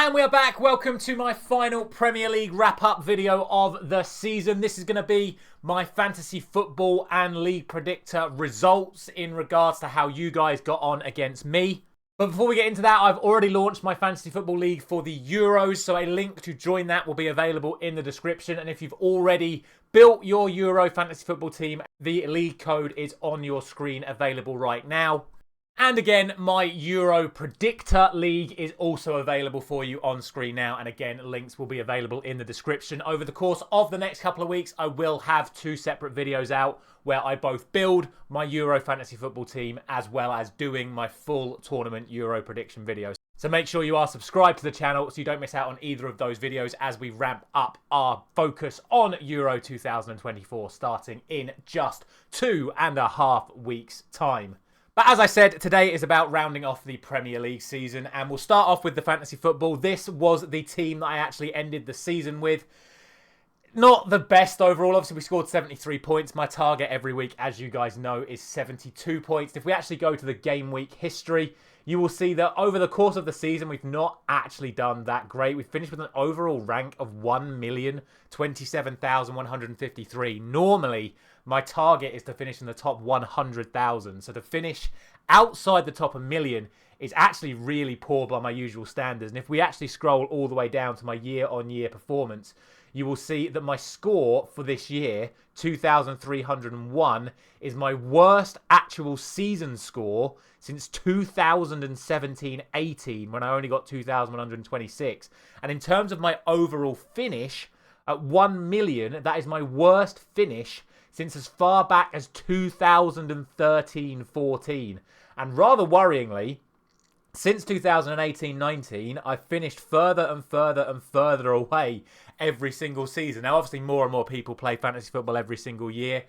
And we are back. Welcome to my final Premier League wrap-up video of the season. This is going to be my fantasy football and league predictor results in regards to how you guys got on against me. But before we get into that, I've already launched my fantasy football league for the Euros, so a link to join that will be available in the description. And if you've already built your Euro fantasy football team, the league code is on your screen available right now. And again, my Euro Predictor League is also available for you on screen now. And again, links will be available in the description. Over the course of the next couple of weeks, I will have 2 separate videos out where I both build my Euro Fantasy Football team as well as doing my full tournament Euro prediction videos. So make sure you are subscribed to the channel so you don't miss out on either of those videos as we ramp up our focus on Euro 2024 starting in just 2.5 weeks' time. But as I said, today is about rounding off the Premier League season, and we'll start off with the fantasy football. This was the team that I actually ended the season with. Not the best overall. Obviously, we scored 73 points. My target every week, as you guys know, is 72 points. If we actually go to the game week history, you will see that over the course of the season, we've not actually done that great. We finished with an overall rank of 1,027,153. Normally, my target is to finish in the top 100,000. So to finish outside the top 1,000,000 is actually really poor by my usual standards. And if we actually scroll all the way down to my year-on-year performance, you will see that my score for this year, 2,301, is my worst actual season score since 2017-18, when I only got 2,126. And in terms of my overall finish, at 1,000,000, that is my worst finish since as far back as 2013-14. And rather worryingly, since 2018-19, I've finished further and further and further away every single season. Now, obviously, more and more people play fantasy football every single year,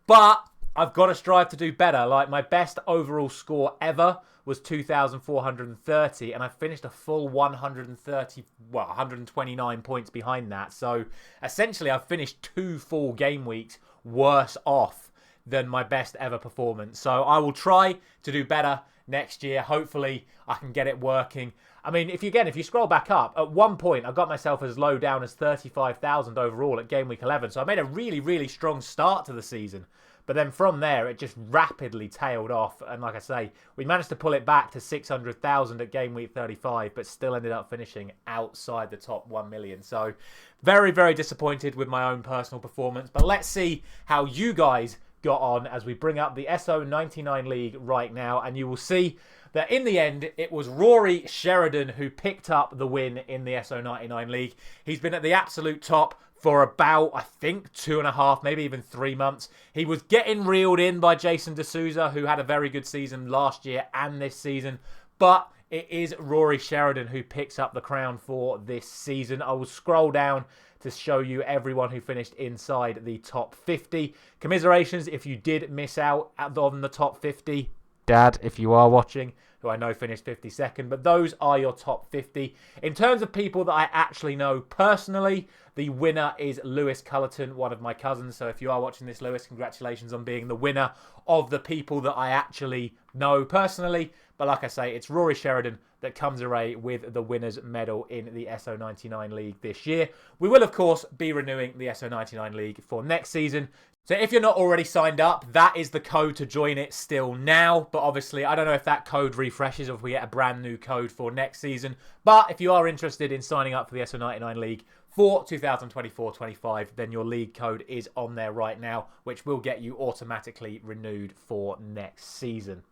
but I've got to strive to do better. Like, my best overall score ever was 2,430, and I finished a full 129 points behind that. So, essentially, I've finished 2 full game weeks worse off than my best ever performance. So, I will try to do better next year. Hopefully, I can get it working. I mean, if you scroll back up, at one point, I got myself as low down as 35,000 overall at game week 11. So I made a really, really strong start to the season. But then from there, it just rapidly tailed off. And like I say, we managed to pull it back to 600,000 at game week 35, but still ended up finishing outside the top 1,000,000. So very, very disappointed with my own personal performance. But let's see how you guys got on as we bring up the Esso 99 League right now. And you will see that in the end, it was Rory Sheridan who picked up the win in the Esso 99 League. He's been at the absolute top for about, I think, 2.5, maybe even 3 months. He was getting reeled in by Jason D'Souza, who had a very good season last year and this season. But it is Rory Sheridan who picks up the crown for this season. I will scroll down to show you everyone who finished inside the top 50. Commiserations if you did miss out on the top 50. Dad, if you are watching, who I know finished 52nd, but those are your top 50. In terms of people that I actually know personally, the winner is Lewis Cullerton, one of my cousins. So if you are watching this, Lewis, congratulations on being the winner of the people that I actually know personally. But like I say, it's Rory Sheridan that comes away with the winner's medal in the Esso 99 League this year. We will, of course, be renewing the Esso 99 League for next season. So if you're not already signed up, that is the code to join it still now. But obviously, I don't know if that code refreshes or if we get a brand new code for next season. But if you are interested in signing up for the Esso 99 League for 2024-25, then your league code is on there right now, which will get you automatically renewed for next season.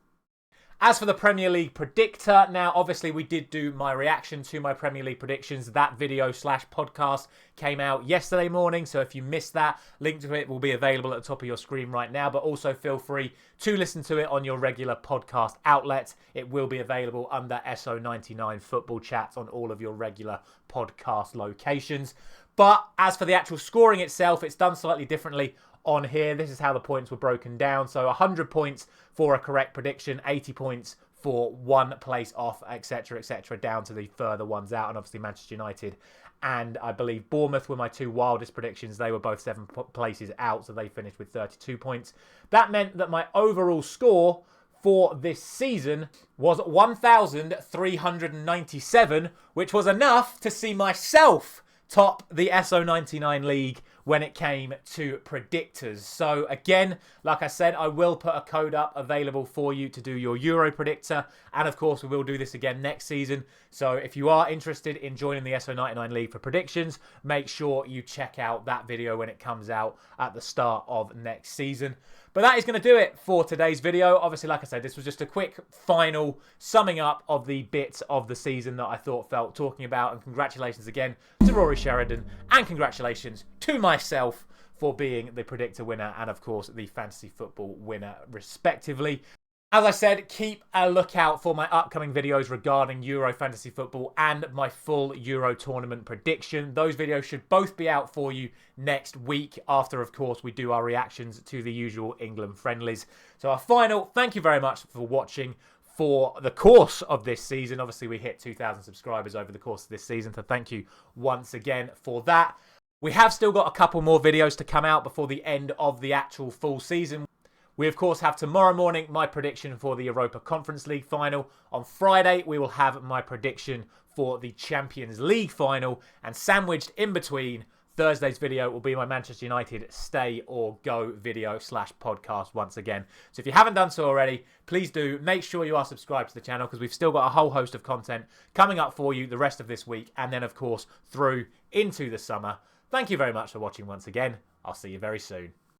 As for the Premier League Predictor, now obviously we did do my reaction to my Premier League predictions. That video/podcast came out yesterday morning, so if you missed that, link to it will be available at the top of your screen right now, but also feel free to listen to it on your regular podcast outlet. It will be available under Esso 99 Football Chats on all of your regular podcast locations. But as for the actual scoring itself, it's done slightly differently on here. This is how the points were broken down. So 100 points for a correct prediction, 80 points for one place off, etc., etc., down to the further ones out. And obviously Manchester United and I believe Bournemouth were my 2 wildest predictions. They were both 7 places out, so they finished with 32 points. That meant that my overall score for this season was 1,397, which was enough to see myself top the Esso 99 league when it came to predictors. So again, like I said, I will put a code up available for you to do your Euro predictor. And of course, we will do this again next season. So if you are interested in joining the Esso 99 league for predictions, make sure you check out that video when it comes out at the start of next season. But that is going to do it for today's video. Obviously, like I said, this was just a quick final summing up of the bits of the season that I thought felt talking about. And congratulations again to Rory Sheridan. And congratulations to myself for being the predictor winner and, of course, the fantasy football winner, respectively. As I said, keep a lookout for my upcoming videos regarding Euro Fantasy Football and my full Euro tournament prediction. Those videos should both be out for you next week after, of course, we do our reactions to the usual England friendlies. So our final, thank you very much for watching for the course of this season. Obviously, we hit 2,000 subscribers over the course of this season, so thank you once again for that. We have still got a couple more videos to come out before the end of the actual full season. We, of course, have tomorrow morning my prediction for the Europa Conference League final. On Friday, we will have my prediction for the Champions League final. And sandwiched in between, Thursday's video will be my Manchester United stay or go video / podcast once again. So if you haven't done so already, please do make sure you are subscribed to the channel because we've still got a whole host of content coming up for you the rest of this week. And then, of course, through into the summer. Thank you very much for watching once again. I'll see you very soon.